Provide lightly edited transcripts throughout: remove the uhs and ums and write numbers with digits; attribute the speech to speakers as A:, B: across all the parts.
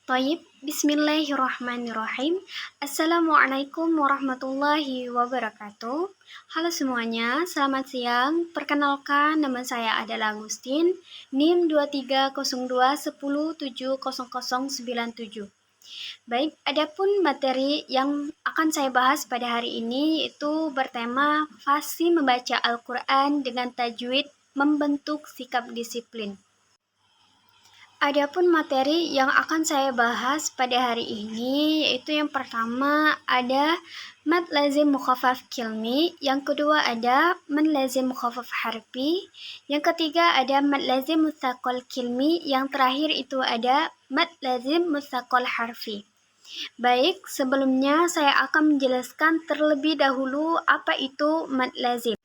A: Taib, Bismillahirrahmanirrahim. Assalamualaikum warahmatullahi wabarakatuh. Halo semuanya, selamat siang. Perkenalkan, nama saya adalah Agustin, NIM 230210700097. Baik, adapun materi yang akan saya bahas pada hari ini yaitu bertema fasih membaca Al-Quran dengan tajwid membentuk sikap disiplin. Adapun materi yang akan saya bahas pada hari ini yaitu yang pertama ada mad lazim mukhaffaf kilmi, yang kedua ada mad lazim mukhaffaf harfi, yang ketiga ada mad lazim mutsaqal kilmi, yang terakhir itu ada mad lazim mutsaqal harfi. Baik, sebelumnya saya akan menjelaskan terlebih dahulu apa itu mad lazim.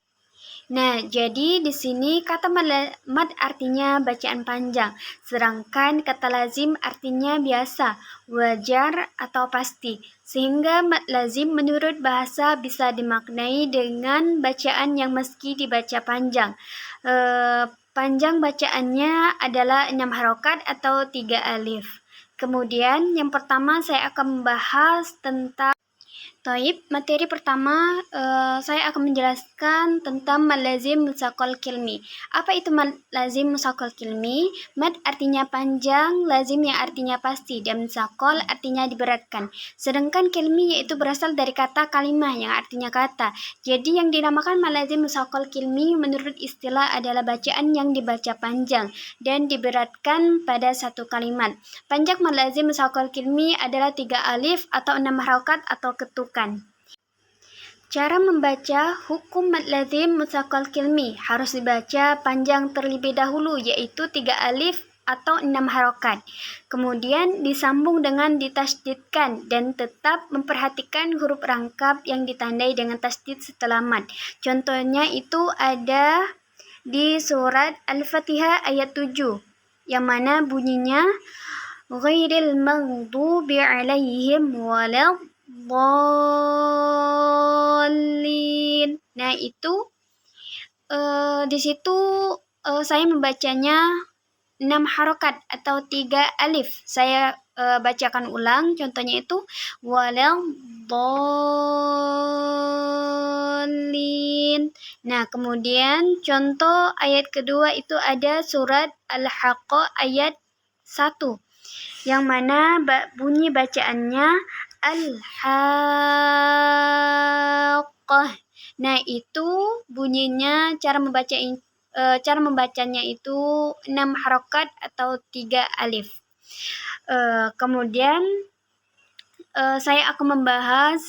A: Nah, jadi di sini kata mad artinya bacaan panjang, sedangkan kata lazim artinya biasa, wajar atau pasti. Sehingga mad lazim menurut bahasa bisa dimaknai dengan bacaan yang meski dibaca panjang. Panjang bacaannya adalah 6 harokat atau 3 alif. Kemudian yang pertama saya akan membahas tentang Taib, materi pertama saya akan menjelaskan tentang mad lazim mutsaqal kilmi. Apa itu mad lazim mutsaqal kilmi? Mad artinya panjang, lazim yang artinya pasti, dan mutsaqal artinya diberatkan. Sedangkan kilmi yaitu berasal dari kata kalimah yang artinya kata. Jadi yang dinamakan mad lazim mutsaqal kilmi menurut istilah adalah bacaan yang dibaca panjang dan diberatkan pada satu kalimat. Panjang mad lazim mutsaqal kilmi adalah 3 alif atau 6 harokat atau ketukan. Cara membaca hukum mad lazim mutsaqal kilmi harus dibaca panjang terlebih dahulu, yaitu 3 alif atau 6 harokat. Kemudian disambung dengan ditasydidkan dan tetap memperhatikan huruf rangkap yang ditandai dengan tasydid setelah mad. Contohnya itu ada di surat Al-Fatihah ayat 7 yang mana bunyinya ghairil maghdubi alaihim waladdallin. Nah, itu di situ saya membacanya 6 harokat atau 3 alif. Saya bacakan ulang, contohnya itu waladdallin. Nah, kemudian contoh ayat kedua itu ada surat Al-Haqqah ayat 1 yang mana bunyi bacaannya Al-Haqqah. Nah, itu bunyinya cara membacanya itu 6 harokat atau 3 alif. Kemudian saya akan membahas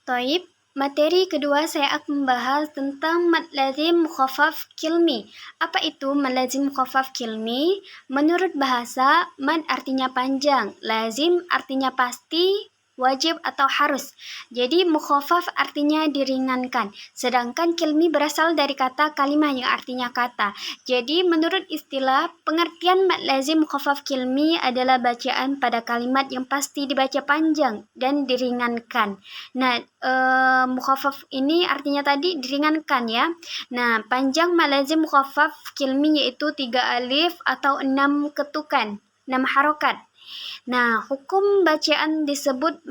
A: Taib. Materi kedua saya akan membahas tentang mad lazim mukhaffaf kilmi. Apa itu mad lazim mukhaffaf kilmi? Menurut bahasa, mad artinya panjang, lazim artinya pasti, wajib atau harus. Jadi mukhaffaf artinya diringankan, sedangkan kilmi berasal dari kata kalimah yang artinya kata. Jadi menurut istilah, pengertian mad lazim mukhaffaf kilmi adalah bacaan pada kalimat yang pasti dibaca panjang dan diringankan. Nah, mukhaffaf ini artinya tadi diringankan ya. Nah, panjang mad lazim mukhaffaf kilmi yaitu 3 alif atau 6 ketukan, 6 harokat. Nah, hukum bacaan disebut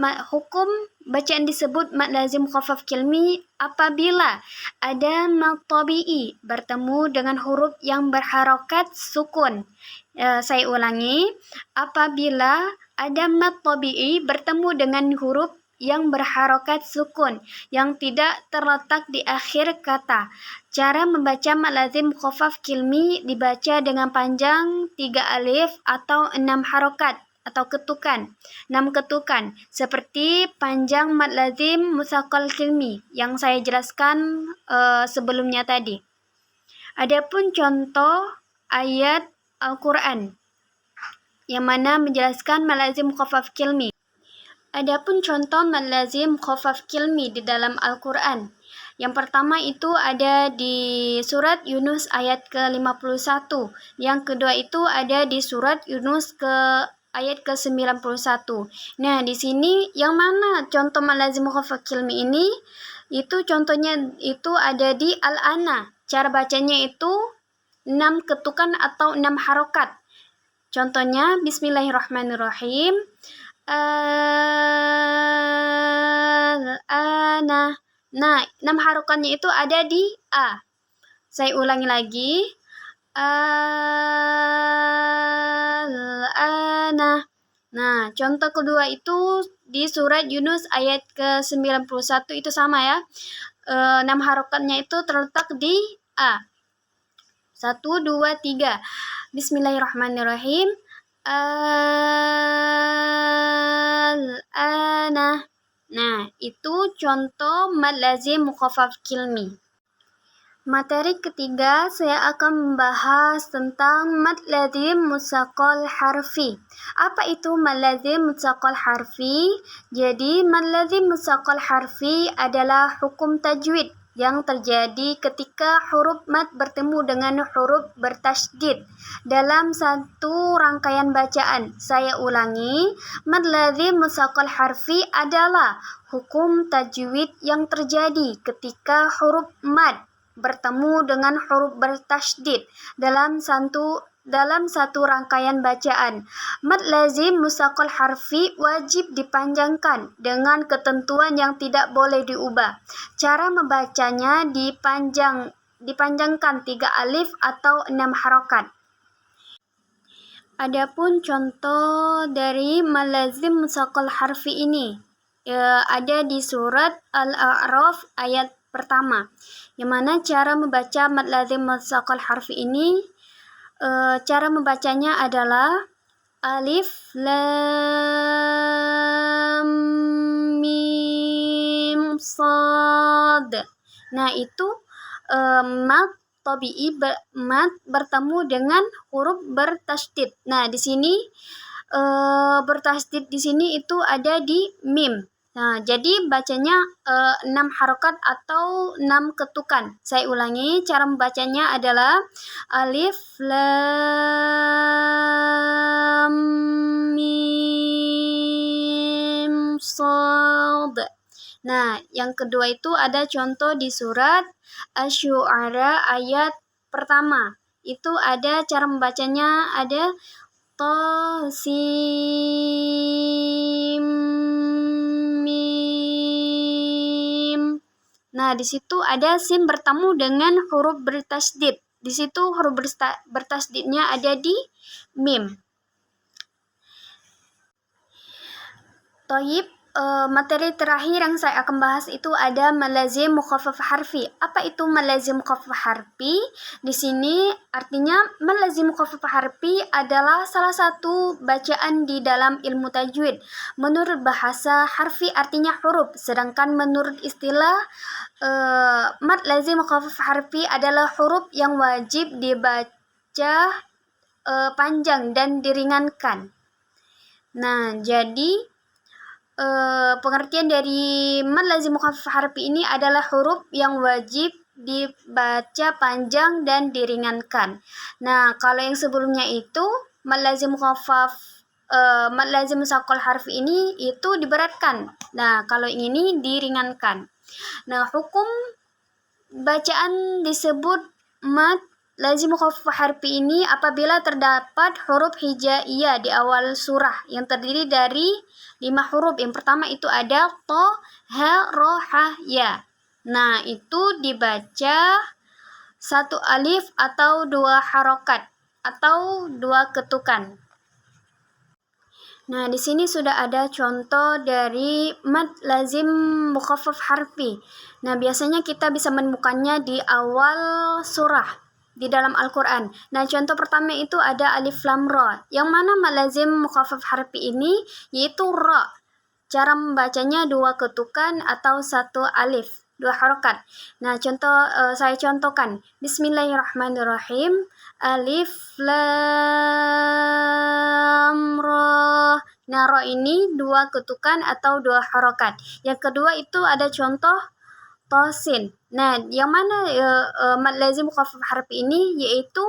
A: mad lazim mukhaffaf kilmi apabila ada mad tabi'i bertemu dengan huruf yang berharokat sukun. Saya ulangi, apabila ada mad tabi'i bertemu dengan huruf yang berharokat sukun yang tidak terletak di akhir kata. Cara membaca mad lazim mukhaffaf kilmi dibaca dengan panjang 3 alif atau 6 harokat atau ketukan, 6 ketukan, seperti panjang mad lazim mutsaqal kilmi yang saya jelaskan sebelumnya tadi. Adapun contoh ayat Al-Quran yang mana menjelaskan mad lazim mukhaffaf kilmi. Adapun contoh mad lazim mukhaffaf kilmi di dalam Al-Quran. Yang pertama itu ada di surat Yunus ayat ke-51. Yang kedua itu ada di surat Yunus ayat ke-91. Nah, di sini yang mana contoh mad lazim mukhaffaf kilmi ini? Itu contohnya itu ada di Al-Ana. Cara bacanya itu 6 ketukan atau 6 harokat. Contohnya Bismillahirrahmanirrahim. Al-ana. Nah, 6 harokatnya itu ada di A. Saya ulangi lagi. Al-ana. Nah, contoh kedua itu di surat Yunus ayat ke-91 itu sama ya. 6 harokatnya itu terletak di A. 1, 2, 3. Bismillahirrahmanirrahim. Al-ana. Nah, itu contoh mad lazim mukhaffaf kilmi. Materi ketiga, saya akan membahas tentang mad lazim mutsaqal harfi. Apa itu mad lazim mutsaqal harfi? Jadi, mad lazim mutsaqal harfi adalah hukum tajwid yang terjadi ketika huruf mad bertemu dengan huruf bertasydid dalam satu rangkaian bacaan. Saya ulangi, mad lazim mutsaqal harfi adalah hukum tajwid yang terjadi ketika huruf mad bertemu dengan huruf bertasydid dalam satu rangkaian bacaan. Mad lazim mutsaqal harfi wajib dipanjangkan dengan ketentuan yang tidak boleh diubah. Cara membacanya dipanjangkan 3 alif atau 6 harokat. Adapun contoh dari mad lazim mutsaqal harfi ini ada di surat Al-A'raf ayat pertama, yang mana cara membaca mad lazim mutsaqal harfi ini, cara membacanya adalah alif lam mim sad. Nah, itu mad tabi'i mad bertemu dengan huruf bertasydid. Nah, di sini bertasydid di sini itu ada di mim. Nah, jadi bacanya 6 harokat atau 6 ketukan. Saya ulangi, cara membacanya adalah alif lam mim sad. Nah, yang kedua itu ada contoh di surat Asy-Syu'ara ayat pertama. Itu ada cara membacanya, ada ta sim mim. Nah, di situ ada sim bertemu dengan huruf bertasydid. Di situ huruf bertasydidnya ada di mim. Toyib, materi terakhir yang saya akan bahas itu ada mad lazim mukhaffaf harfi. Apa itu mad lazim mukhaffaf harfi? Di sini artinya mad lazim mukhaffaf harfi adalah salah satu bacaan di dalam ilmu tajwid. Menurut bahasa, harfi artinya huruf, sedangkan menurut istilah mad lazim mukhaffaf harfi adalah huruf yang wajib dibaca panjang dan diringankan. Nah, jadi pengertian dari mad lazim mukhaffaf harfi ini adalah huruf yang wajib dibaca panjang dan diringankan. Nah, kalau yang sebelumnya itu mad lazim mutsaqal harfi ini itu diberatkan. Nah, kalau yang ini diringankan. Nah, hukum bacaan disebut mad lazim mukhaffaf harfi ini apabila terdapat huruf hijaiyah di awal surah yang terdiri dari 5 huruf. Yang pertama itu ada to, ha, ro, ha, ya. Nah, itu dibaca 1 alif atau 2 harokat atau 2 ketukan. Nah, di sini sudah ada contoh dari mad lazim mukhaffaf harfi. Nah, biasanya kita bisa menemukannya di awal surah di dalam Al-Quran. Nah, contoh pertama itu ada alif lam ra. Yang mana mad lazim mukhaffaf harfi ini yaitu ra. Cara membacanya 2 ketukan atau 1 alif, 2 harokat. Nah, saya contohkan. Bismillahirrahmanirrahim. Alif lam ra. Nah, ra ini 2 ketukan atau 2 harokat. Yang kedua itu ada contoh tosin. Nah, yang mana mad lazim mukhaffaf harfi ini yaitu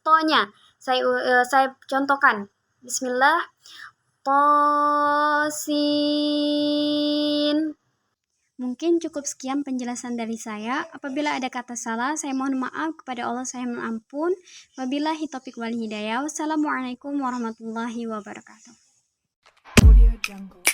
A: to-nya. Saya contohkan. Bismillah. Tosin. Mungkin cukup sekian penjelasan dari saya. Apabila ada kata salah, saya mohon maaf. Kepada Allah saya mohon ampun. Wabillahi taufiq wal hidayah. Wassalamualaikum warahmatullahi wabarakatuh.
B: Audio Jungle.